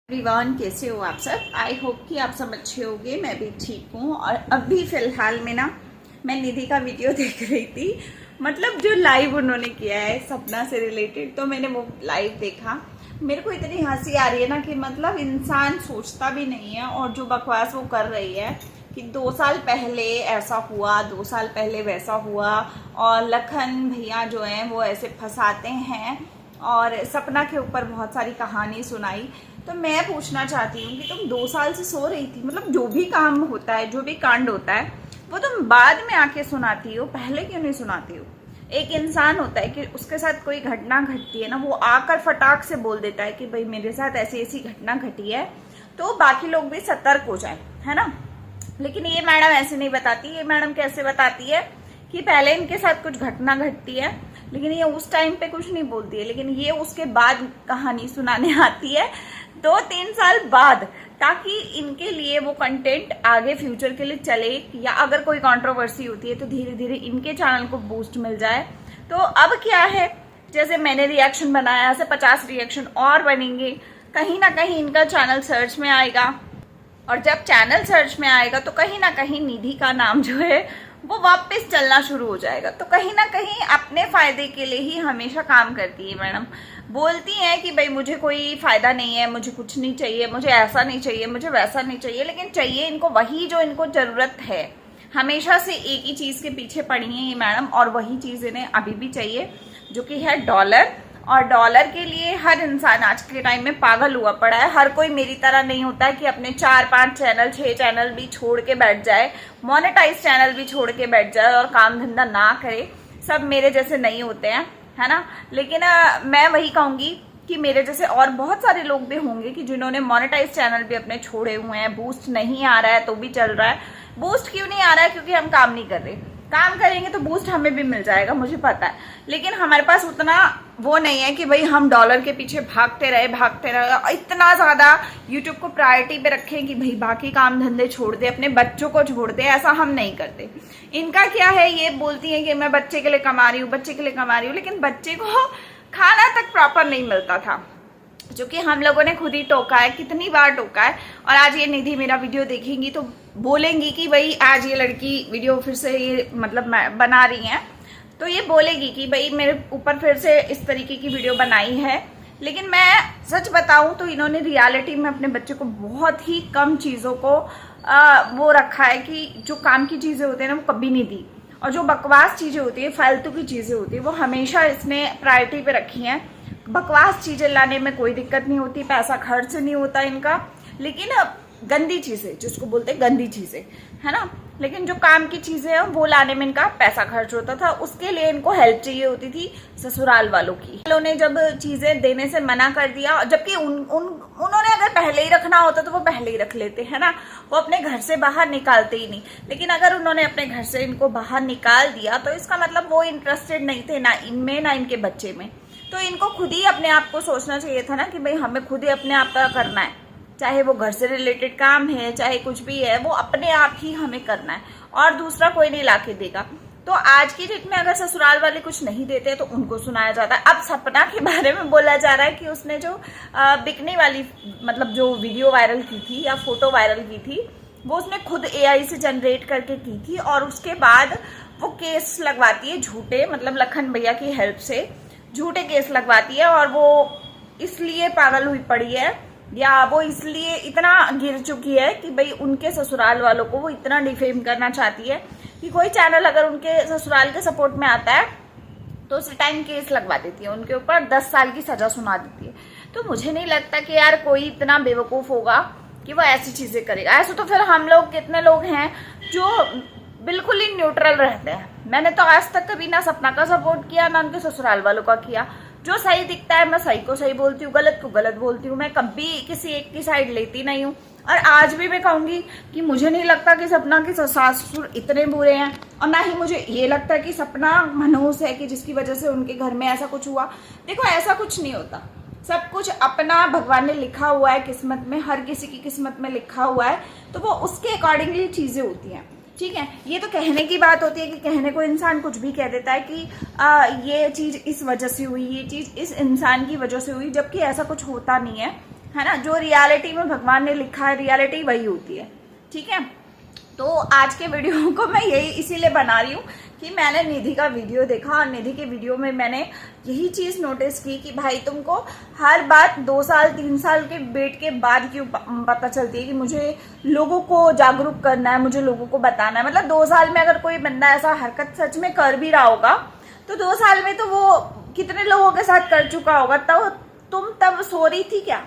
Everyone, कैसे हो आप सब। आई होप कि आप सब अच्छे होंगे। मैं भी ठीक हूँ। और अभी फिलहाल में ना मैं निधि का वीडियो देख रही थी, मतलब जो लाइव उन्होंने किया है सपना से रिलेटेड, तो मैंने वो लाइव देखा। मेरे को इतनी हंसी आ रही है ना कि मतलब इंसान सोचता भी नहीं है। और जो बकवास वो कर रही है कि 2 साल पहले ऐसा हुआ, 2 साल पहले वैसा हुआ, और लखन भैया जो हैं वो ऐसे फंसाते हैं, और सपना के ऊपर बहुत सारी कहानी सुनाई। तो मैं पूछना चाहती हूँ कि तुम 2 साल से सो रही थी, मतलब जो भी काम होता है, जो भी कांड होता है, वो तुम बाद में आके सुनाती हो, पहले क्यों नहीं सुनाती हो। एक इंसान होता है कि उसके साथ कोई घटना घटती है ना, वो आकर फटाक से बोल देता है कि भाई मेरे साथ ऐसी ऐसी घटना घटी है, तो बाकी लोग भी सतर्क हो जाए, है ना। लेकिन ये मैडम ऐसे नहीं बताती। ये मैडम कैसे बताती है कि पहले इनके साथ कुछ घटना घटती है, लेकिन ये उस टाइम पे कुछ नहीं बोलती है, लेकिन ये उसके बाद कहानी सुनाने आती है 2-3 साल बाद, ताकि इनके लिए वो कंटेंट आगे फ्यूचर के लिए चले, या अगर कोई कंट्रोवर्सी होती है तो धीरे धीरे इनके चैनल को बूस्ट मिल जाए। तो अब क्या है, जैसे मैंने रिएक्शन बनाया, ऐसे 50 रिएक्शन और बनेंगे, कहीं ना कहीं इनका चैनल सर्च में आएगा, और जब चैनल सर्च में आएगा तो कहीं ना कहीं निधि का नाम जो है वो वापस चलना शुरू हो जाएगा। तो कहीं ना कहीं अपने फायदे के लिए ही हमेशा काम करती है मैडम। बोलती हैं कि भाई मुझे कोई फायदा नहीं है, मुझे कुछ नहीं चाहिए, मुझे ऐसा नहीं चाहिए, मुझे वैसा नहीं चाहिए, लेकिन चाहिए इनको वही जो इनको जरूरत है। हमेशा से एक ही चीज के पीछे पड़ी है ये मैडम, और वही चीज इन्हें अभी भी चाहिए, जो कि है डॉलर। और डॉलर के लिए हर इंसान आज के टाइम में पागल हुआ पड़ा है। हर कोई मेरी तरह नहीं होता है कि अपने 4-5 चैनल 6 चैनल भी छोड़ के बैठ जाए, मोनेटाइज चैनल भी छोड़ के बैठ जाए और काम धंधा ना करे। सब मेरे जैसे नहीं होते हैं, है ना। लेकिन मैं वही कहूंगी कि मेरे जैसे और बहुत सारे लोग भी होंगे कि जिन्होंने मोनेटाइज चैनल भी अपने छोड़े हुए हैं। बूस्ट नहीं आ रहा है तो भी चल रहा है। बूस्ट क्यों नहीं आ रहा है? क्योंकि हम काम नहीं कर रहे। काम करेंगे तो बूस्ट हमें भी मिल जाएगा, मुझे पता है, लेकिन हमारे पास उतना वो नहीं है कि भाई हम डॉलर के पीछे भागते रहे, इतना ज्यादा यूट्यूब को प्रायोरिटी पे रखें कि भाई बाकी काम धंधे छोड़ दे, अपने बच्चों को छोड़ दे। ऐसा हम नहीं करते। इनका क्या है, ये बोलती है कि मैं बच्चे के लिए कमा रही हूँ, बच्चे के लिए कमा रही हूँ, लेकिन बच्चे को खाना तक प्रॉपर नहीं मिलता था, जो कि हम लोगों ने खुद ही टोका है, कितनी बार टोका है। और आज ये निधि मेरा वीडियो देखेंगी तो बोलेंगी कि भाई आज ये लड़की वीडियो फिर से ये मतलब बना रही है, तो ये बोलेगी कि भाई मेरे ऊपर फिर से इस तरीके की वीडियो बनाई है। लेकिन मैं सच बताऊं तो इन्होंने रियलिटी में अपने बच्चे को बहुत ही कम चीज़ों को वो रखा है कि जो काम की चीज़ें होती है ना वो कभी नहीं दी, और जो बकवास चीज़ें होती है, फालतू की चीज़ें होती है, वो हमेशा इसने प्रायोरिटी पे रखी हैं। बकवास चीजें लाने में कोई दिक्कत नहीं होती, पैसा खर्च नहीं होता इनका, लेकिन गंदी चीजें, जिसको बोलते हैं गंदी चीजें, है ना, लेकिन जो काम की चीजें हैं वो लाने में इनका पैसा खर्च होता था। उसके लिए इनको हेल्प चाहिए होती थी ससुराल वालों की। उन्होंने जब चीजें देने से मना कर दिया, जबकि उन्होंने अगर पहले ही रखना होता तो वो पहले ही रख लेते, है ना, वो अपने घर से बाहर निकालते ही नहीं। लेकिन अगर उन्होंने अपने घर से इनको बाहर निकाल दिया तो इसका मतलब वो इंटरेस्टेड नहीं थे ना इनमें ना इनके बच्चे में। तो इनको खुद ही अपने आप को सोचना चाहिए था ना कि भाई हमें खुद ही अपने आप का करना है, चाहे वो घर से रिलेटेड काम है, चाहे कुछ भी है, वो अपने आप ही हमें करना है, और दूसरा कोई नहीं लाके देगा। तो आज की डेट में अगर ससुराल वाले कुछ नहीं देते तो उनको सुनाया जाता है। अब सपना के बारे में बोला जा रहा है कि उसने जो बिकने वाली मतलब जो वीडियो वायरल की थी या फोटो वायरल की थी, वो उसने खुद AI से जनरेट करके की थी, और उसके बाद वो केस लगवाती है झूठे, मतलब लखन भैया की हेल्प से झूठे केस लगवाती है। और वो इसलिए पागल हुई पड़ी है, या वो इसलिए इतना गिर चुकी है कि भाई उनके ससुराल वालों को वो इतना डिफेम करना चाहती है कि कोई चैनल अगर उनके ससुराल के सपोर्ट में आता है तो उस टाइम केस लगवा देती है उनके ऊपर, 10 साल की सजा सुना देती है। तो मुझे नहीं लगता कि यार कोई इतना बेवकूफ होगा कि वो ऐसी चीजें करेगा। ऐसे तो फिर हम लोग कितने लोग हैं जो बिल्कुल ही न्यूट्रल रहते हैं। मैंने तो आज तक कभी ना सपना का सपोर्ट किया ना उनके ससुराल वालों का किया। जो सही दिखता है मैं सही को सही बोलती हूँ, गलत को गलत बोलती हूँ। मैं कभी किसी एक की साइड लेती नहीं हूँ। और आज भी मैं कहूंगी कि मुझे नहीं लगता कि सपना के सास ससुर इतने बुरे हैं, और ना ही मुझे ये लगता है कि सपना मनहूस है कि जिसकी वजह से उनके घर में ऐसा कुछ हुआ। देखो ऐसा कुछ नहीं होता, सब कुछ अपना भगवान ने लिखा हुआ है किस्मत में, हर किसी की किस्मत में लिखा हुआ है, तो वो उसके अकॉर्डिंगली चीजें होती हैं। ठीक है, ये तो कहने की बात होती है कि कहने को इंसान कुछ भी कह देता है कि ये चीज इस वजह से हुई, ये चीज इस इंसान की वजह से हुई, जबकि ऐसा कुछ होता नहीं है। है ना। जो रियलिटी में भगवान ने लिखा है, रियलिटी वही होती है, ठीक है। तो आज के वीडियो को मैं यही इसीलिए बना रही हूँ कि मैंने निधि का वीडियो देखा और निधि के वीडियो में मैंने यही चीज़ नोटिस की कि भाई तुमको हर बात 2 साल 3 साल के वेट के बाद क्यों पता चलती है कि मुझे लोगों को जागरूक करना है, मुझे लोगों को बताना है। मतलब 2 साल में अगर कोई बंदा ऐसा हरकत सच में कर भी रहा होगा तो 2 साल में तो वो कितने लोगों के साथ कर चुका होगा। तब तुम तब सो रही थी क्या?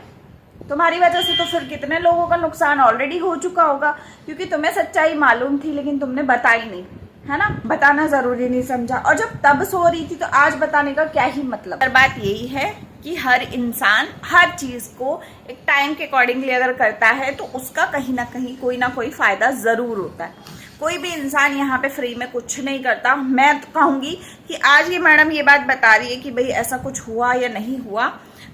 तुम्हारी वजह से तो फिर कितने लोगों का नुकसान ऑलरेडी हो चुका होगा, क्योंकि तुम्हें सच्चाई मालूम थी लेकिन तुमने बताई नहीं, है ना। बताना जरूरी नहीं समझा, और जब तब सो रही थी तो आज बताने का क्या ही मतलब। पर बात यही है कि हर इंसान हर चीज को एक टाइम के अकॉर्डिंगली अगर करता है तो उसका कहीं ना कहीं कोई ना कोई फायदा जरूर होता है। कोई भी इंसान यहाँ पे फ्री में कुछ नहीं करता। मैं तो कहूंगी कि आज ये मैडम ये बात बता रही है कि भाई ऐसा कुछ हुआ या नहीं हुआ,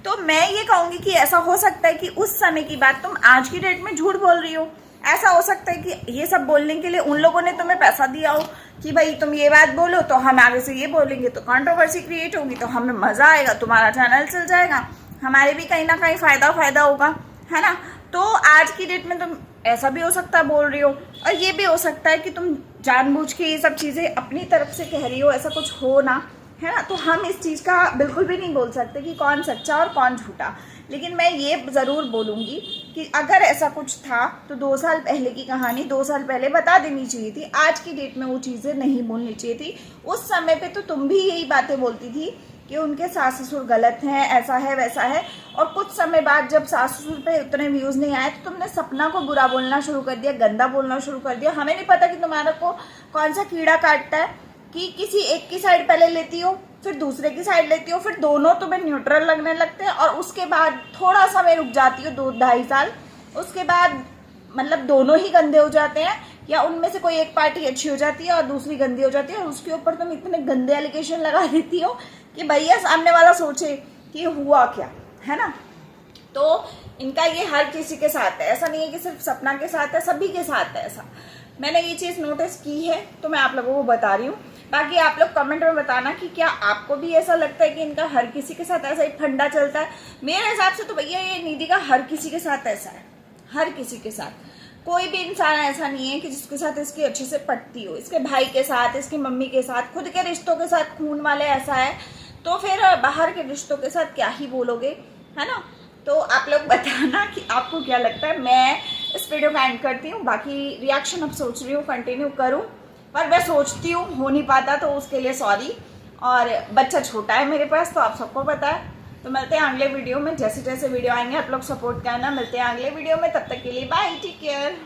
तो मैं ये कहूंगी कि ऐसा हो सकता है कि उस समय की बात तुम आज की डेट में झूठ बोल रही हो। ऐसा हो सकता है कि ये सब बोलने के लिए उन लोगों ने तुम्हें पैसा दिया हो कि भाई तुम ये बात बोलो तो हम आगे से ये बोलेंगे, तो कंट्रोवर्सी क्रिएट होगी, तो हमें मजा आएगा, तुम्हारा चैनल चल जाएगा, हमारे भी कहीं ना कहीं फायदा होगा, है ना। तो आज की डेट में तुम ऐसा भी हो सकता है बोल रही हो, और ये भी हो सकता है कि तुम जानबूझ के ये सब चीजें अपनी तरफ से कह रही हो, ऐसा कुछ हो ना, है ना। तो हम इस चीज का बिल्कुल भी नहीं बोल सकते कि कौन सच्चा और कौन झूठा। लेकिन मैं ये जरूर बोलूंगी कि अगर ऐसा कुछ था तो 2 साल पहले की कहानी 2 साल पहले बता देनी चाहिए थी। आज की डेट में वो चीजें नहीं बोलनी चाहिए थी। उस समय पे तो तुम भी यही बातें बोलती थी कि उनके सास ससुर गलत हैं, ऐसा है वैसा है, और कुछ समय बाद जब सास ससुर पे उतने व्यूज नहीं आए तो तुमने सपना को बुरा बोलना शुरू कर दिया, गंदा बोलना शुरू कर दिया। हमें नहीं पता कि तुम्हारा को कौन सा कीड़ा काटता है कि किसी एक की साइड पहले लेती हो, फिर दूसरे की साइड लेती हो, फिर दोनों तुम्हें न्यूट्रल लगने लगते हैं, और उसके बाद थोड़ा समय रुक जाती हो 2-2.5 साल, उसके बाद मतलब दोनों ही गंदे हो जाते हैं, या उनमें से कोई एक पार्टी अच्छी हो जाती है और दूसरी गंदी हो जाती है, और उसके ऊपर तुम इतने गंदे एलिगेशन लगा देती हो कि भैया सामने वाला सोचे कि हुआ क्या, है ना। तो इनका ये हर किसी के साथ है, ऐसा नहीं है कि सिर्फ सपना के साथ है, सभी के साथ है ऐसा। मैंने ये चीज नोटिस की है तो मैं आप लोगों को बता रही हूँ। बाकी आप लोग कमेंट में बताना कि क्या आपको भी ऐसा लगता है कि इनका हर किसी के साथ ऐसा ही फंडा चलता है। मेरे हिसाब से तो भैया ये निधि का हर किसी के साथ ऐसा है, हर किसी के साथ। कोई भी इंसान ऐसा नहीं है कि जिसके साथ इसकी अच्छे से पटती हो। इसके भाई के साथ, इसकी मम्मी के साथ, खुद के रिश्तों के साथ खून वाले ऐसा है, तो फिर बाहर के रिश्तों के साथ क्या ही बोलोगे, है ना। तो आप लोग बताना कि आपको क्या लगता है। मैं इस वीडियो का एंड करती हूँ, बाकी रिएक्शन अब सोच रही हूँ कंटिन्यू करूँ, पर मैं सोचती हूँ हो नहीं पाता तो उसके लिए सॉरी। और बच्चा छोटा है मेरे पास तो आप सबको पता है। तो मिलते हैं अगले वीडियो में, जैसे जैसे वीडियो आएंगे आप लोग सपोर्ट करना। मिलते हैं अगले वीडियो में, तब तक के लिए बाय, टेक केयर।